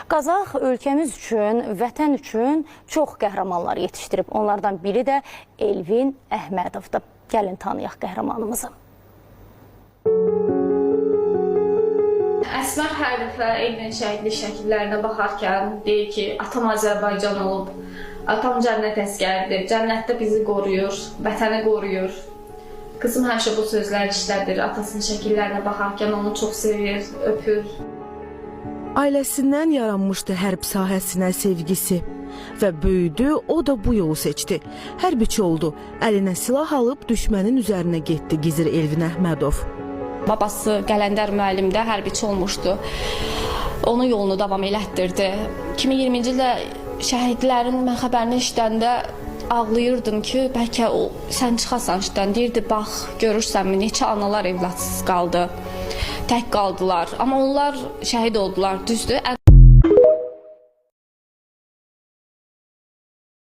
Qazax ölkəmiz üçün, vətən üçün çox qəhrəmanlar yetişdirib. Onlardan biri də Elvin Əhmədovdur. Gəlin tanıyaq qəhrəmanımızı. Əsmər hər dəfə Elvin şəhidlik şəkillərinə baxarkən deyir ki, atam Azərbaycan olub, atam cənnət əsgəridir, cənnətdə bizi qoruyur, vətəni qoruyur. Qızım həmişə bu sözləri işlədir, atasının şəkillərinə baxarkən onu çox sevir, öpür. Ailəsindən yaranmışdı hərb sahəsinə sevgisi və böyüdü, o da bu yolu seçdi. Hərbiçi oldu, əlinə silah alıb düşmənin üzərinə getdi Gizir Elvin Əhmədov. Babası Qələndər müəllim də hərbiçi olmuşdu, onun yolunu davam elətdirdi. 2020-ci ildə şəhidlərin mən xəbərini eşidəndə ağlayırdım ki, bəlkə sən çıxasan işdən, deyirdi, bax, görürsənmi, neçə analar evladsız qaldı. Tək qaldılar. Amma onlar şəhid oldular, düzdür.